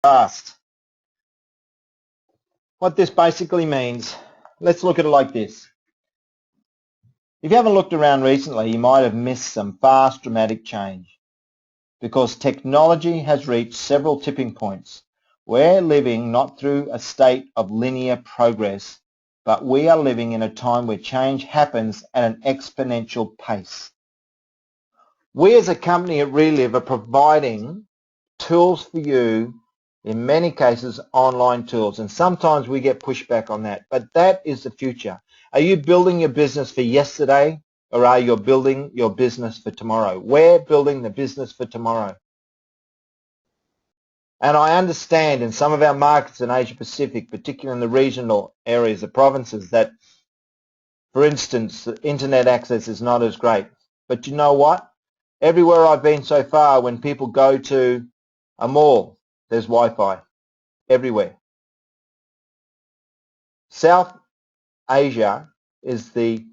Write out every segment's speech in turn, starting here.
fast. What this basically means, let's look at it like this. If you haven't looked around recently, you might have missed some fast, dramatic change because technology has reached several tipping points. We're living not through a state of linear progress, but we are living in a time where change happens at an exponential pace. We as a company at Reliv are providing tools for you, in many cases online tools, and sometimes we get pushback on that, but that is the future. Are you building your business for yesterday, or are you building your business for tomorrow? We're building the business for tomorrow. And I understand in some of our markets in Asia Pacific, particularly in the regional areas, the provinces, that, for instance, the internet access is not as great. But you know what? Everywhere I've been so far, when people go to a mall, there's Wi-Fi everywhere. South Asia is the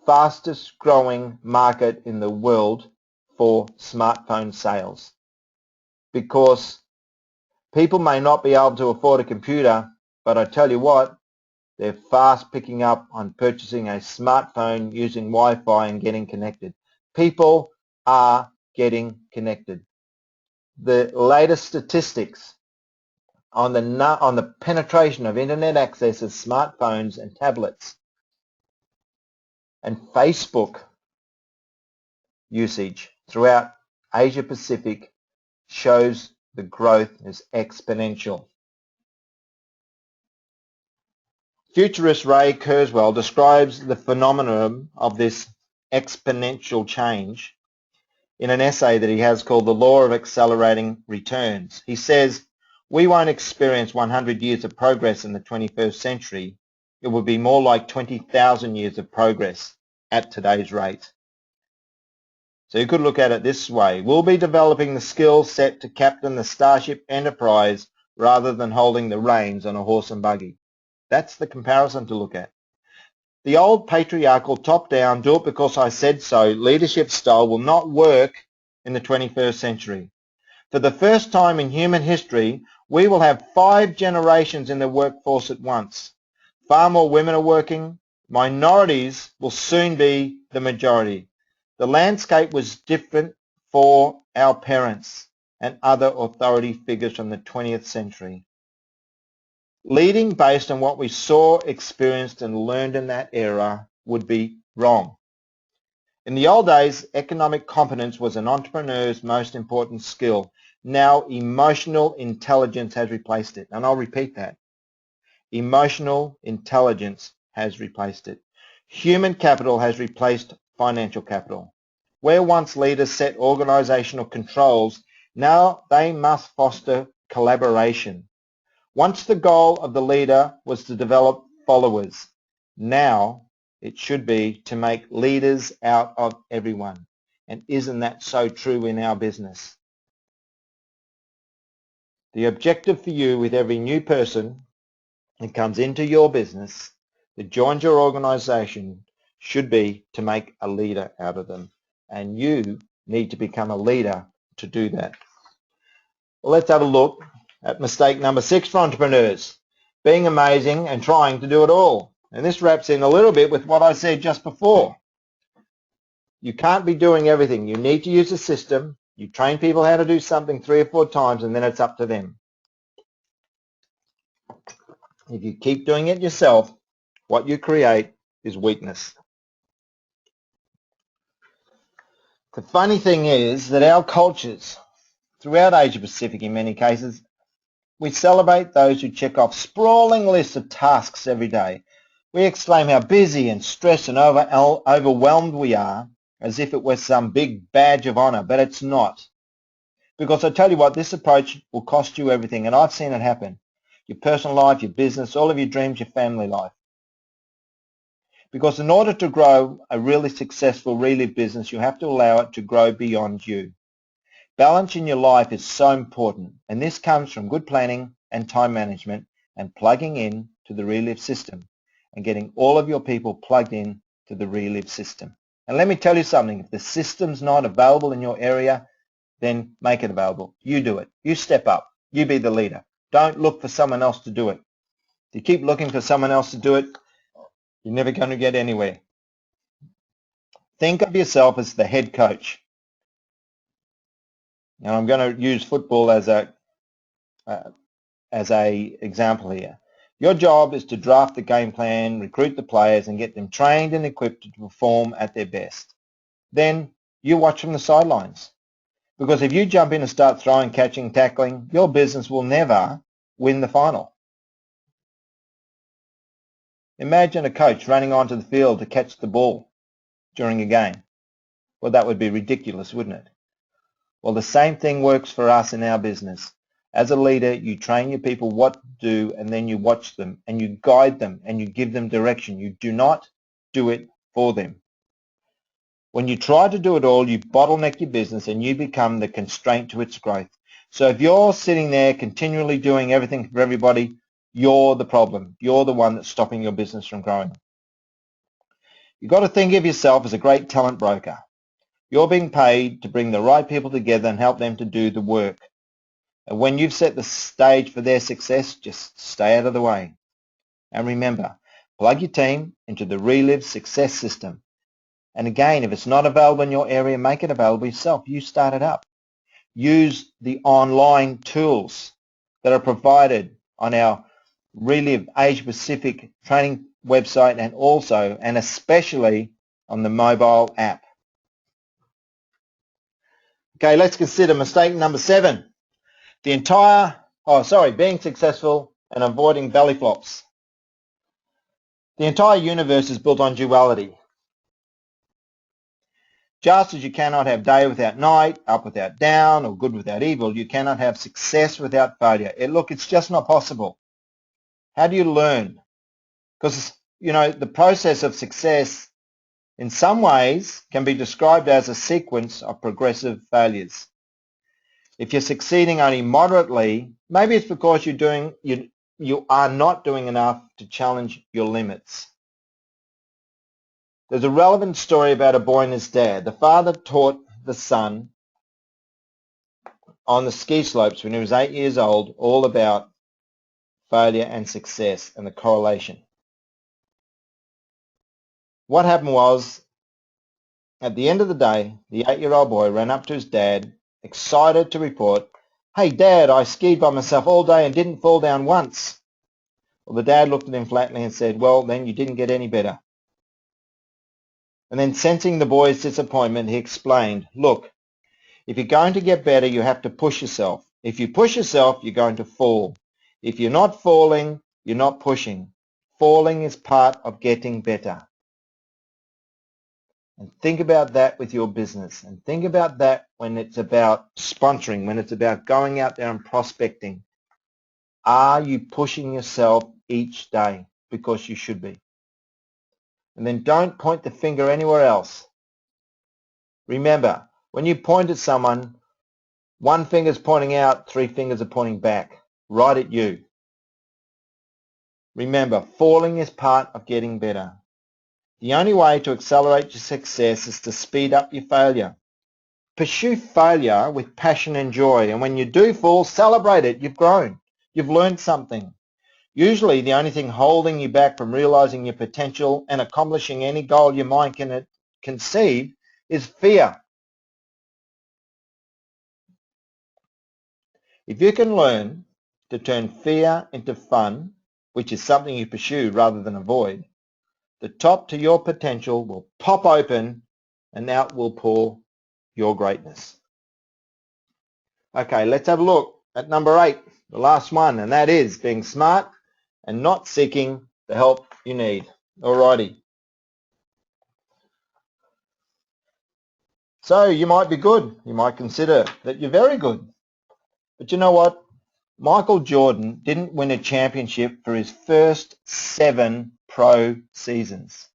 fastest growing market in the world for smartphone sales because people may not be able to afford a computer, but I tell you what, they're fast picking up on purchasing a smartphone using Wi-Fi and getting connected. People are getting connected. The latest statistics on the penetration of internet access of smartphones and tablets and Facebook usage throughout Asia Pacific shows the growth is exponential. Futurist Ray Kurzweil describes the phenomenon of this exponential change in an essay that he has called The Law of Accelerating Returns. He says, we won't experience 100 years of progress in the 21st century. It would be more like 20,000 years of progress at today's rate. So you could look at it this way. We'll be developing the skill set to captain the Starship Enterprise rather than holding the reins on a horse and buggy. That's the comparison to look at. The old patriarchal top-down, do it because I said so, leadership style will not work in the 21st century. For the first time in human history, we will have 5 generations in the workforce at once. Far more women are working. Minorities will soon be the majority. The landscape was different for our parents and other authority figures from the 20th century. Leading based on what we saw, experienced, and learned in that era would be wrong. In the old days, economic competence was an entrepreneur's most important skill. Now, emotional intelligence has replaced it. And I'll repeat that. Emotional intelligence has replaced it. Human capital has replaced financial capital. Where once leaders set organizational controls, now they must foster collaboration. Once the goal of the leader was to develop followers. Now it should be to make leaders out of everyone. And isn't that so true in our business? The objective for you with every new person that comes into your business, that joins your organization, should be to make a leader out of them. And you need to become a leader to do that. Well, let's have a look at mistake number 6 for entrepreneurs, being amazing and trying to do it all. And this wraps in a little bit with what I said just before. You can't be doing everything. You need to use a system. You train people how to do something 3 or 4 times, and then it's up to them. If you keep doing it yourself, what you create is weakness. The funny thing is that our cultures, throughout Asia Pacific in many cases, we celebrate those who check off sprawling lists of tasks every day. We exclaim how busy and stressed and overwhelmed we are, as if it was some big badge of honor, but it's not. Because I tell you what, this approach will cost you everything, and I've seen it happen. Your personal life, your business, all of your dreams, your family life. Because in order to grow a really successful Reliv business, you have to allow it to grow beyond you. Balance in your life is so important, and this comes from good planning and time management and plugging in to the Reliv system and getting all of your people plugged in to the Reliv system. And let me tell you something, if the system's not available in your area, then make it available. You do it. You step up. You be the leader. Don't look for someone else to do it. If you keep looking for someone else to do it, you're never going to get anywhere. Think of yourself as the head coach. Now I'm going to use football as a example here. Your job is to draft the game plan, recruit the players, and get them trained and equipped to perform at their best. Then you watch from the sidelines. Because if you jump in and start throwing, catching, tackling, your business will never win the final. Imagine a coach running onto the field to catch the ball during a game. Well, that would be ridiculous, wouldn't it? Well, the same thing works for us in our business. As a leader, you train your people what to do, and then you watch them and you guide them and you give them direction. You do not do it for them. When you try to do it all, you bottleneck your business and you become the constraint to its growth. So if you're sitting there continually doing everything for everybody, you're the problem. You're the one that's stopping your business from growing. You've got to think of yourself as a great talent broker. You're being paid to bring the right people together and help them to do the work. And when you've set the stage for their success, just stay out of the way. And remember, plug your team into the Reliv success system. And again, if it's not available in your area, make it available yourself. You start it up. Use the online tools that are provided on our Reliv Asia Pacific training website and also and especially on the mobile app. Okay, let's consider mistake number 7. Being successful and avoiding belly flops. The entire universe is built on duality. Just as you cannot have day without night, up without down, or good without evil, you cannot have success without failure. It's just not possible. How do you learn? Because, the process of success in some ways can be described as a sequence of progressive failures. If you're succeeding only moderately, maybe it's because you are not doing enough to challenge your limits. There's a relevant story about a boy and his dad. The father taught the son on the ski slopes when he was 8 years old all about failure and success and the correlation. What happened was, at the end of the day, the 8-year-old boy ran up to his dad, excited to report, "Hey, Dad, I skied by myself all day and didn't fall down once." Well, the dad looked at him flatly and said, "Well, then you didn't get any better." And then, sensing the boy's disappointment, he explained, "Look, if you're going to get better, you have to push yourself. If you push yourself, you're going to fall. If you're not falling, you're not pushing. Falling is part of getting better." And think about that with your business. And think about that when it's about sponsoring, when it's about going out there and prospecting. Are you pushing yourself each day? Because you should be. And then don't point the finger anywhere else. Remember, when you point at someone, one finger's pointing out, 3 fingers are pointing back, right at you. Remember, falling is part of getting better. The only way to accelerate your success is to speed up your failure. Pursue failure with passion and joy, and when you do fall, celebrate it. You've grown. You've learned something. Usually the only thing holding you back from realizing your potential and accomplishing any goal your mind can conceive is fear. If you can learn to turn fear into fun, which is something you pursue rather than avoid, the top to your potential will pop open and out will pour your greatness. Okay, let's have a look at number 8, the last one, and that is being smart and not seeking the help you need. Alrighty. So you might be good. You might consider that you're very good. But you know what? Michael Jordan didn't win a championship for his first 7 pro seasons.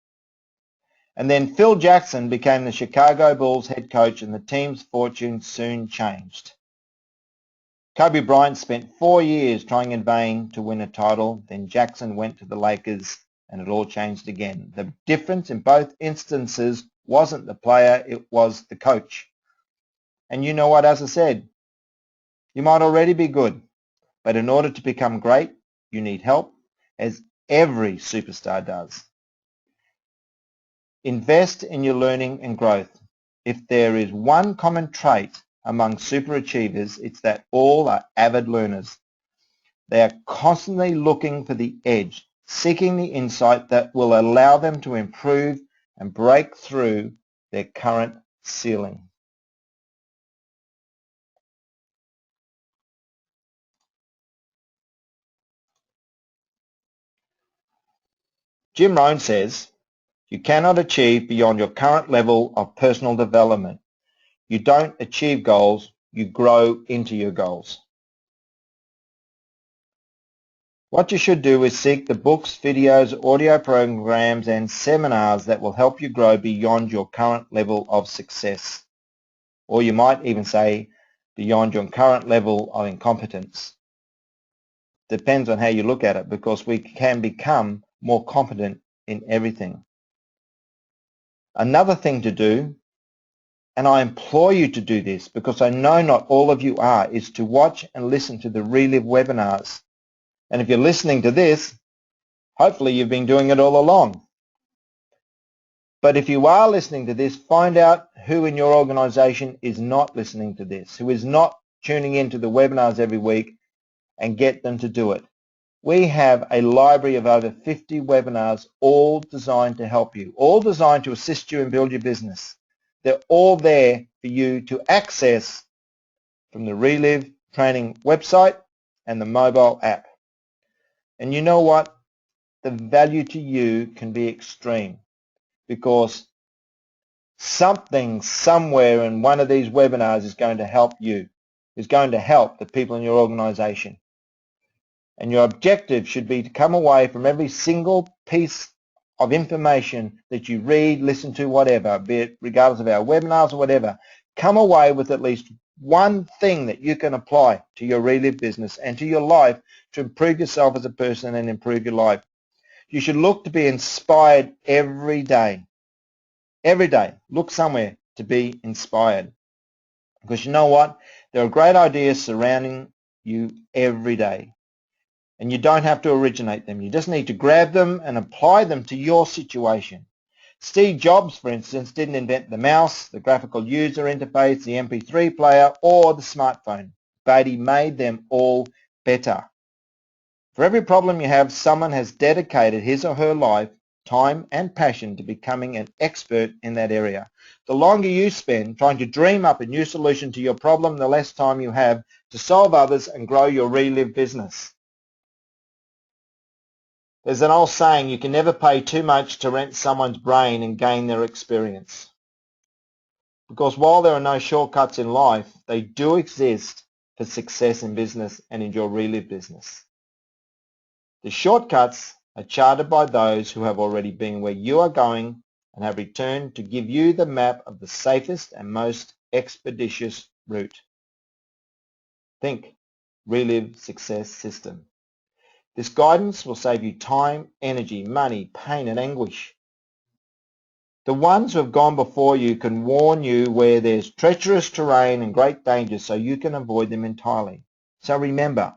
And then Phil Jackson became the Chicago Bulls head coach and the team's fortune soon changed. Kobe Bryant spent 4 years trying in vain to win a title. Then Jackson went to the Lakers and it all changed again. The difference in both instances wasn't the player, it was the coach. And you know what, as I said, you might already be good, But in order to become great, you need help, as every superstar does. Invest in your learning and growth. If there is one common trait among superachievers, it's that all are avid learners. They are constantly looking for the edge, seeking the insight that will allow them to improve and break through their current ceiling. Jim Rohn says, you cannot achieve beyond your current level of personal development. You don't achieve goals, you grow into your goals. What you should do is seek the books, videos, audio programs and seminars that will help you grow beyond your current level of success. Or you might even say beyond your current level of incompetence. Depends on how you look at it, because we can become more competent in everything. Another thing to do, and I implore you to do this because I know not all of you are, is to watch and listen to the Reliv webinars. And if you're listening to this, hopefully you've been doing it all along. But if you are listening to this, find out who in your organization is not listening to this, who is not tuning into the webinars every week, and get them to do it. We have a library of over 50 webinars, all designed to help you, all designed to assist you and build your business. They're all there for you to access from the Reliv training website and the mobile app. And you know what? The value to you can be extreme, because something somewhere in one of these webinars is going to help you, is going to help the people in your organization. And your objective should be to come away from every single piece of information that you read, listen to, whatever, be it regardless of our webinars or whatever, come away with at least one thing that you can apply to your Reliv business and to your life to improve yourself as a person and improve your life. You should look to be inspired every day. Every day, look somewhere to be inspired. Because you know what? There are great ideas surrounding you every day. And you don't have to originate them. You just need to grab them and apply them to your situation. Steve Jobs, for instance, didn't invent the mouse, the graphical user interface, the MP3 player, or the smartphone, but he made them all better. For every problem you have, someone has dedicated his or her life, time, and passion to becoming an expert in that area. The longer you spend trying to dream up a new solution to your problem, the less time you have to solve others and grow your Reliv business. There's an old saying, you can never pay too much to rent someone's brain and gain their experience. Because while there are no shortcuts in life, they do exist for success in business and in your Reliv business. The shortcuts are charted by those who have already been where you are going and have returned to give you the map of the safest and most expeditious route. Think Reliv Success System. This guidance will save you time, energy, money, pain and anguish. The ones who have gone before you can warn you where there's treacherous terrain and great dangers so you can avoid them entirely. So remember,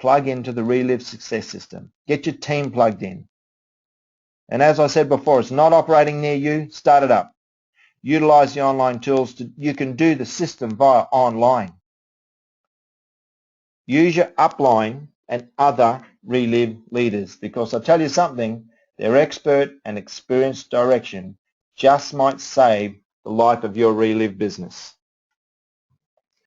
plug into the Reliv Success System. Get your team plugged in. And as I said before, it's not operating near you, start it up. Utilize the online tools. You can do the system via online. Use your upline and other Reliv leaders, because I'll tell you something, their expert and experienced direction just might save the life of your Reliv business.